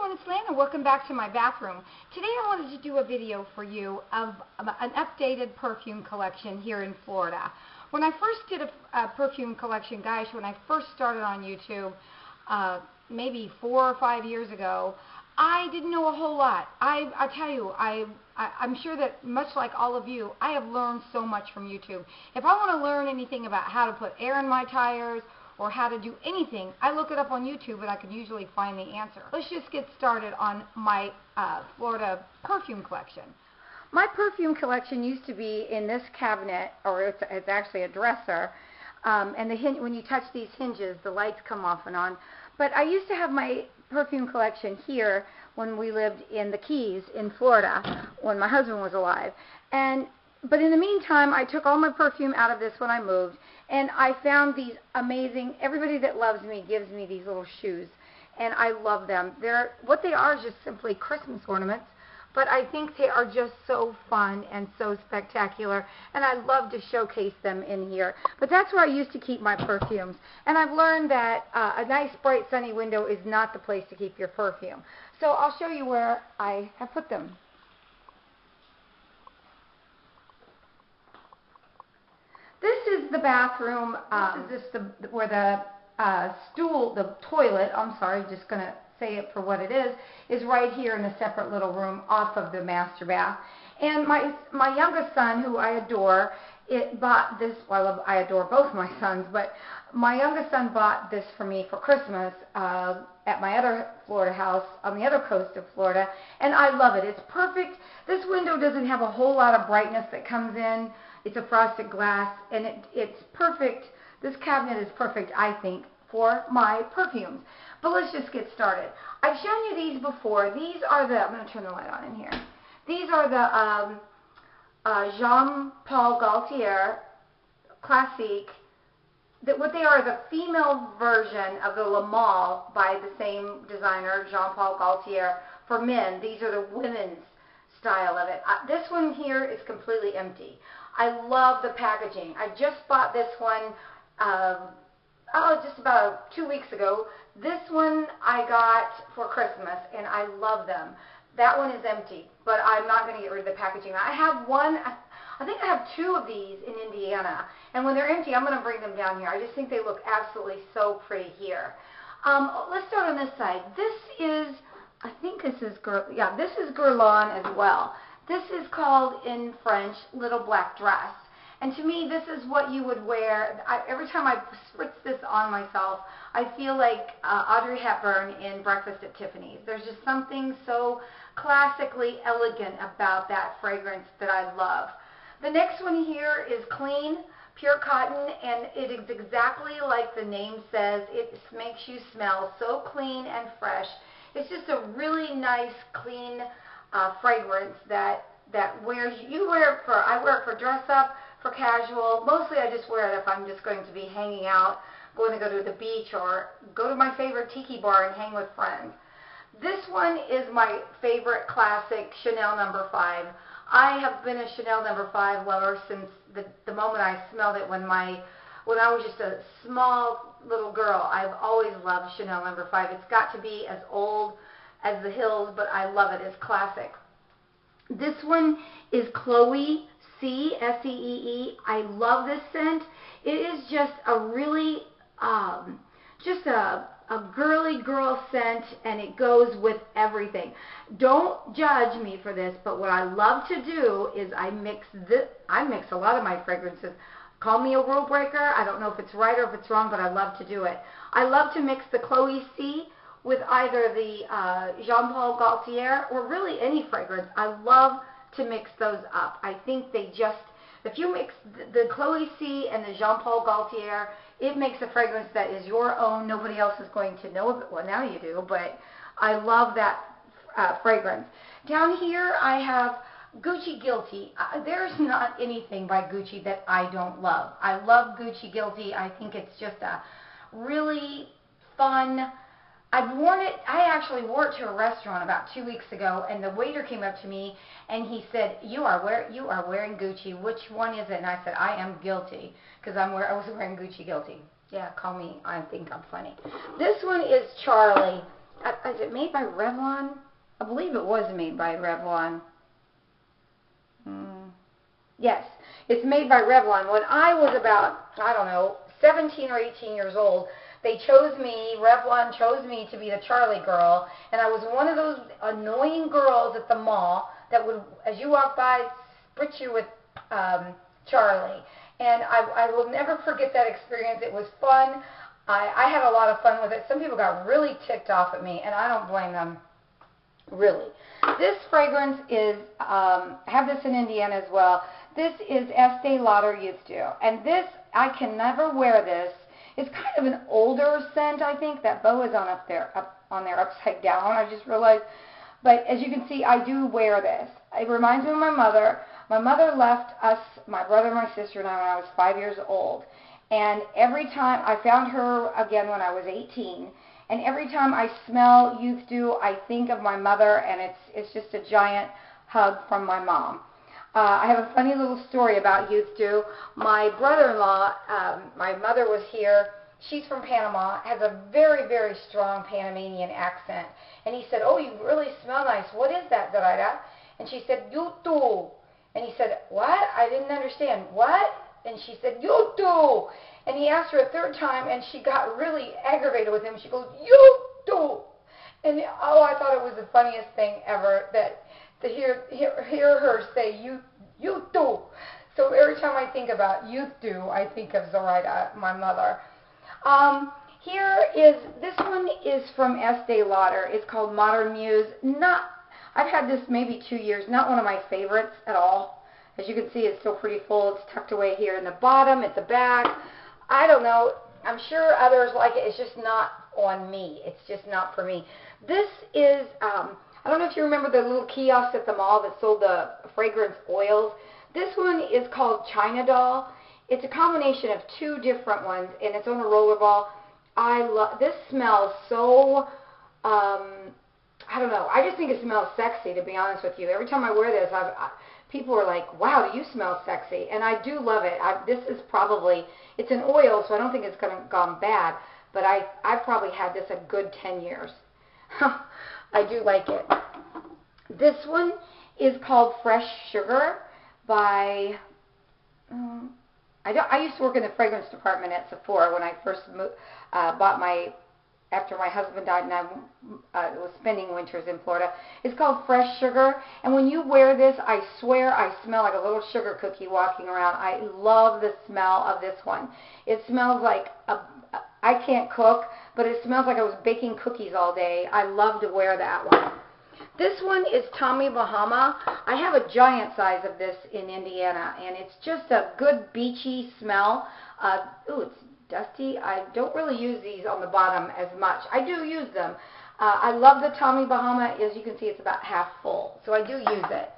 everyone, it's Lana. Welcome back to my bathroom. Today I wanted to do a video for you of an updated perfume collection here in Florida. When I first did a perfume collection, guys, when I first started on YouTube, maybe 4 or 5 years ago, I didn't know a whole lot. I tell you, I'm sure that much like all of you, I have learned so much from YouTube. If I want to learn anything about how to put air in my tires, or how to do anything, I look it up on YouTube and I can usually find the answer. Let's just get started on my Florida perfume collection. My perfume collection used to be in this cabinet, or it's actually a dresser, and when you touch these hinges, the lights come off and on. But I used to have my perfume collection here when we lived in the Keys in Florida, when my husband was alive. But in the meantime, I took all my perfume out of this when I moved, and I found these amazing, everybody that loves me gives me these little shoes, and I love them. What they are is just simply Christmas ornaments, but I think they are just so fun and so spectacular, and I love to showcase them in here. But that's where I used to keep my perfumes, and I've learned that a nice, bright, sunny window is not the place to keep your perfume. So I'll show you where I have put them. This is the bathroom. This is where the toilet, I'm sorry, just going to say it for what it is right here in a separate little room off of the master bath. And my youngest son, who I adore, bought this. Well, I adore both my sons, but my youngest son bought this for me for Christmas at my other Florida house on the other coast of Florida, and I love it. It's perfect. This window doesn't have a whole lot of brightness that comes in. It's a frosted glass, and it's perfect. This cabinet is perfect, I think, for my perfumes. But let's just get started. I've shown you these before. These are I'm going to turn the light on in here. These are the Jean Paul Gaultier Classique. What they are, the female version of the Le Male by the same designer, Jean Paul Gaultier, for men. These are the women's style of it. This one here is completely empty. I love the packaging. I just bought this one just about 2 weeks ago. This one I got for Christmas, and I love them. That one is empty, but I'm not going to get rid of the packaging. I have one, I think I have 2 of these in Indiana, and when they're empty, I'm going to bring them down here. I just think they look absolutely so pretty here. Let's start on this side. This is, I think this is Guerlain as well. This is called, in French, Little Black Dress. And to me, this is what you would wear. Every time I spritz this on myself, I feel like Audrey Hepburn in Breakfast at Tiffany's. There's just something so classically elegant about that fragrance that I love. The next one here is Clean, Pure Cotton, and it is exactly like the name says. It makes you smell so clean and fresh. It's just a really nice, clean fragrance that I wear it for dress up, for casual. Mostly I just wear it if I'm just going to be hanging out, going to go to the beach, or go to my favorite tiki bar and hang with friends. This one is my favorite classic Chanel No. 5. I have been a Chanel No. 5 lover since the moment I smelled it when I was just a small little girl. I've always loved Chanel No. 5. It's got to be as old as the hills, but I love it. It's classic. This one is Chloe C, S-E-E-E. I love this scent. It is just a really, just a girly girl scent, and it goes with everything. Don't judge me for this, but what I love to do is I mix a lot of my fragrances. Call me a rule breaker. I don't know if it's right or if it's wrong, but I love to do it. I love to mix the Chloe C with either the Jean Paul Gaultier or really any fragrance. I love to mix those up. I think if you mix the Chloe C and the Jean Paul Gaultier, it makes a fragrance that is your own. Nobody else is going to know of it. Well, now you do, but I love that fragrance. Down here I have Gucci Guilty. There's not anything by Gucci that I don't love. I love Gucci Guilty. I think it's just a really fun. I actually wore it to a restaurant about 2 weeks ago, and the waiter came up to me and he said, you are wearing Gucci. Which one is it? And I said, I am guilty, because I was wearing Gucci Guilty. Yeah, call me, I think I'm funny. This one is Charlie, Is it made by Revlon? I believe it was made by Revlon. Yes, it's made by Revlon. When I was about, I don't know, 17 or 18 years old, Revlon chose me to be the Charlie girl, and I was one of those annoying girls at the mall that would, as you walk by, spritz you with Charlie. And I will never forget that experience. It was fun. I had a lot of fun with it. Some people got really ticked off at me, and I don't blame them, really. This fragrance is, I have this in Indiana as well. This is Estee Lauder Youth Dew. And this, I can never wear this. It's kind of an older scent, I think. That bow is on there upside down, I just realized. But as you can see, I do wear this. It reminds me of my mother. My mother left us, my brother, my sister, and I when I was 5 years old. And every time, I found her again when I was 18. And every time I smell Youth Dew, I think of my mother, and it's just a giant hug from my mom. I have a funny little story about Youth Dew. My brother-in-law, my mother was here. She's from Panama, has a very, very strong Panamanian accent. And he said, "Oh, you really smell nice. What is that, Zoraida?" And she said, "Youth Dew." And he said, "What?" I didn't understand. "What?" And she said, "Youth Dew." And he asked her a third time, and she got really aggravated with him. She goes, "Youth Dew." And oh, I thought it was the funniest thing ever that to hear her say Youth Dew. So every time I think about Youth Dew, I think of Zoraida, my mother. This one is from Estee Lauder. It's called Modern Muse. I've had this maybe 2 years. Not one of my favorites at all. As you can see, it's still pretty full. It's tucked away here in the bottom, at the back. I don't know. I'm sure others like it. It's just not on me. It's just not for me. This is, I don't know if you remember the little kiosks at the mall that sold the fragrance oils. This one is called China Doll. It's a combination of two different ones, and it's on a roller ball. This smells so, I don't know. I just think it smells sexy, to be honest with you. Every time I wear this, people are like, "Wow, do you smell sexy?" And I do love it. This is probably, it's an oil, so I don't think it's gone bad, but I've probably had this a good 10 years. I do like it. This one is called Fresh Sugar by, I used to work in the fragrance department at Sephora when I first after my husband died and I was spending winters in Florida. It's called Fresh Sugar, and when you wear this, I swear I smell like a little sugar cookie walking around. I love the smell of this one. It smells like I can't cook, but it smells like I was baking cookies all day. I love to wear that one. This one is Tommy Bahama. I have a giant size of this in Indiana, and it's just a good beachy smell. Ooh, it's dusty. I don't really use these on the bottom as much. I do use them. I love the Tommy Bahama. As you can see, it's about half full, so I do use it.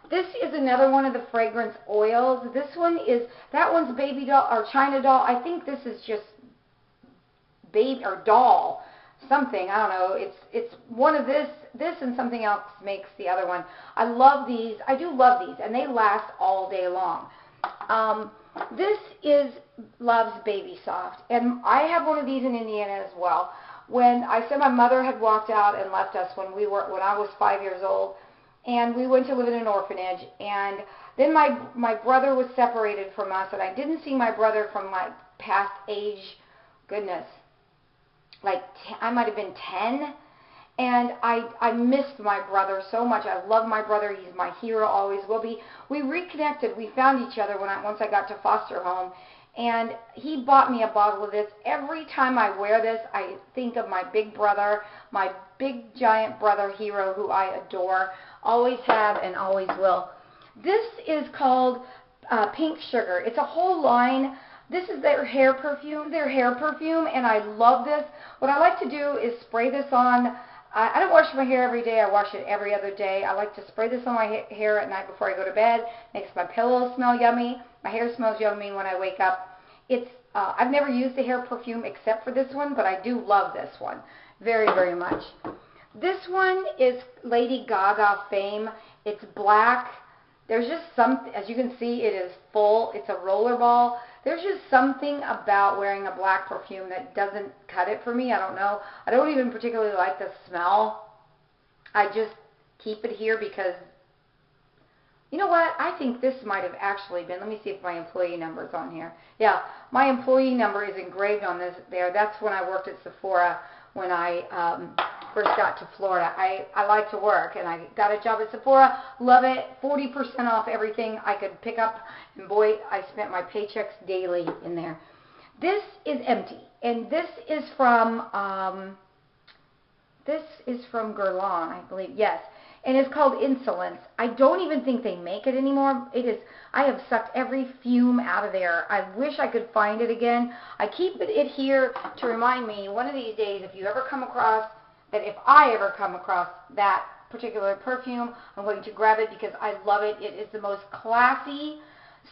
This is another one of the fragrance oils. This one is, that one's Baby Doll or China Doll. I think this is just baby or doll something. I don't know. It's one of this and something else makes the other one. I love these. I do love these, and they last all day long. This is Love's Baby Soft, and I have one of these in Indiana as well. When I said my mother had walked out and left us when I was 5 years old, and we went to live in an orphanage, and then my brother was separated from us, and I didn't see my brother from my past age, goodness, like I might have been 10, and I missed my brother so much. I love my brother. He's my hero, always will be. We reconnected. We found each other once I got to foster home, and he bought me a bottle of this. Every time I wear this, I think of my big brother, my big giant brother hero who I adore, always have and always will. This is called Pink Sugar. It's a whole line. This is their hair perfume, and I love this. What I like to do is spray this on. I don't wash my hair every day. I wash it every other day. I like to spray this on my hair at night before I go to bed. Makes my pillows smell yummy. My hair smells yummy when I wake up. I've never used a hair perfume except for this one, but I do love this one very, very much. This one is Lady Gaga Fame. It's black. There's just some, as you can see, it is full. It's a roller ball. There's just something about wearing a black perfume that doesn't cut it for me. I don't know. I don't even particularly like the smell. I just keep it here because, you know what? I think this might have actually been, let me see if my employee number is on here. Yeah, my employee number is engraved on this there. That's when I worked at Sephora when I first got to Florida. I like to work, and I got a job at Sephora. Love it. 40% off everything I could pick up, and boy, I spent my paychecks daily in there. This is empty, and this is from Guerlain, I believe. Yes. And it's called Insolence. I don't even think they make it anymore. It is. I have sucked every fume out of there. I wish I could find it again. I keep it here to remind me one of these days, if you ever come across that, if I ever come across that particular perfume, I'm going to grab it because I love it. It is the most classy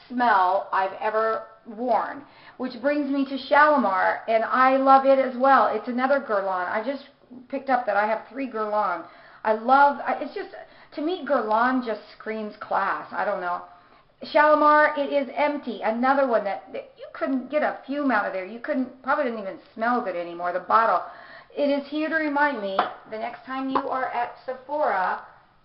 smell I've ever worn. Which brings me to Shalimar, and I love it as well. It's another Guerlain. I just picked up that I have 3 Guerlain. It's just, to me, Guerlain just screams class. I don't know. Shalimar, it is empty. Another one that you couldn't get a fume out of there. You probably didn't even smell good anymore, the bottle. It is here to remind me, the next time you are at Sephora,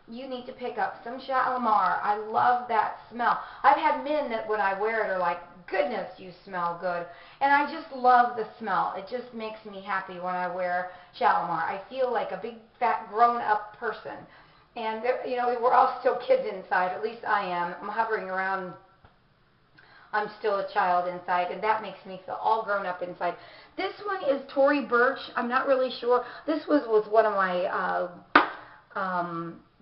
you need to pick up some Shalimar. I love that smell. I've had men that when I wear it are like, goodness, you smell good. And I just love the smell. It just makes me happy when I wear Shalimar. I feel like a big, fat, grown-up person. And, you know, we're all still kids inside. At least I am. I'm hovering around. I'm still a child inside, and that makes me feel all grown up inside. This one is Tory Burch. I'm not really sure. This was one of my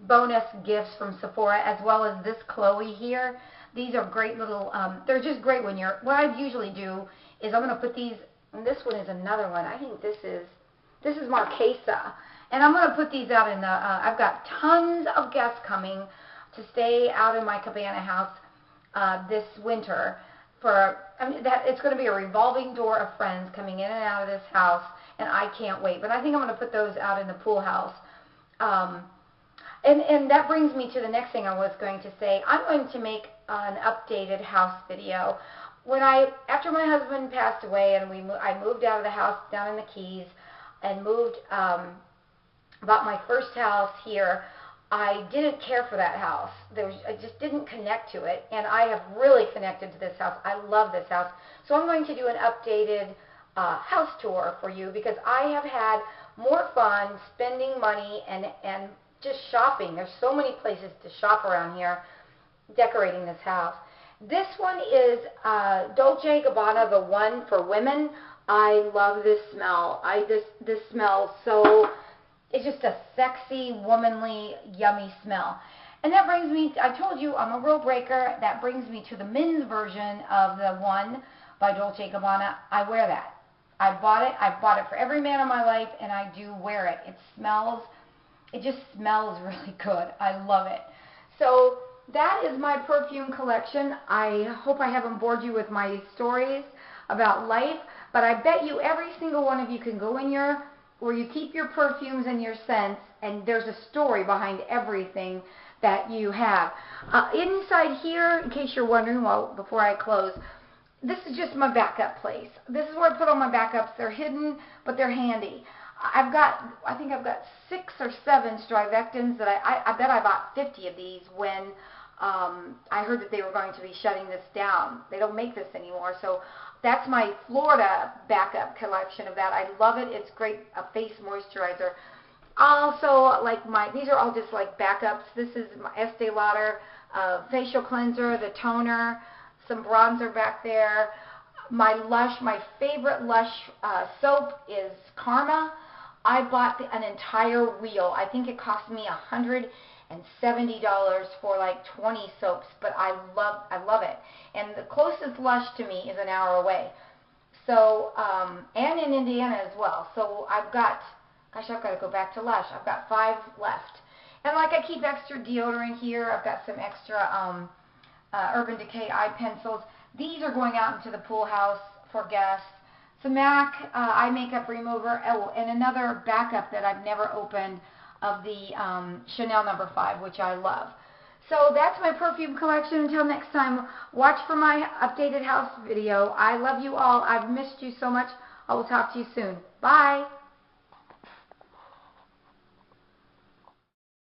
bonus gifts from Sephora, as well as this Chloe here. These are great little, they're just great when what I usually do is I'm going to put these, and this one is another one. I think this is Marquesa. And I'm going to put these out in the, I've got tons of guests coming to stay out in my cabana house this winter. It's going to be a revolving door of friends coming in and out of this house, and I can't wait. But I think I'm going to put those out in the pool house. And that brings me to the next thing I was going to say. I'm going to make an updated house video. After my husband passed away and I moved out of the house down in the Keys and bought my first house here, I didn't care for that house. I just didn't connect to it, and I have really connected to this house. I love this house. So I'm going to do an updated house tour for you because I have had more fun spending money and just shopping. There's so many places to shop around here decorating this house. This one is Dolce & Gabbana, the one for women. I love this smell. This smells so, it's just a sexy, womanly, yummy smell. And that brings me, I told you I'm a rule breaker. That brings me to the men's version of the one by Dolce & Gabbana. I wear that. I bought it for every man in my life, and I do wear it. It just smells really good. I love it. So that is my perfume collection. I hope I haven't bored you with my stories about life, but I bet you every single one of you can go in where you keep your perfumes and your scents, and there's a story behind everything that you have. Inside here, in case you're wondering, before I close, this is just my backup place. This is where I put all my backups. They're hidden, but they're handy. I think I've got 6 or 7 Strivectins that I bet I bought 50 of these when I heard that they were going to be shutting this down. They don't make this anymore, so that's my Florida backup collection of that. I love it. It's great, a face moisturizer. Also, these are all just like backups. This is my Estee Lauder facial cleanser, the toner, some bronzer back there. My favorite Lush soap is Karma. I bought an entire wheel. I think it cost me $170 for like 20 soaps, but I love it. And the closest Lush to me is an hour away. So, and in Indiana as well. So I've got to go back to Lush. I've got 5 left. And I keep extra deodorant here. I've got some extra Urban Decay eye pencils. These are going out into the pool house for guests. Some MAC eye makeup remover. Oh, and another backup that I've never opened of the Chanel No. 5, which I love. So that's my perfume collection. Until next time, watch for my updated house video. I love you all. I've missed you so much. I will talk to you soon. Bye.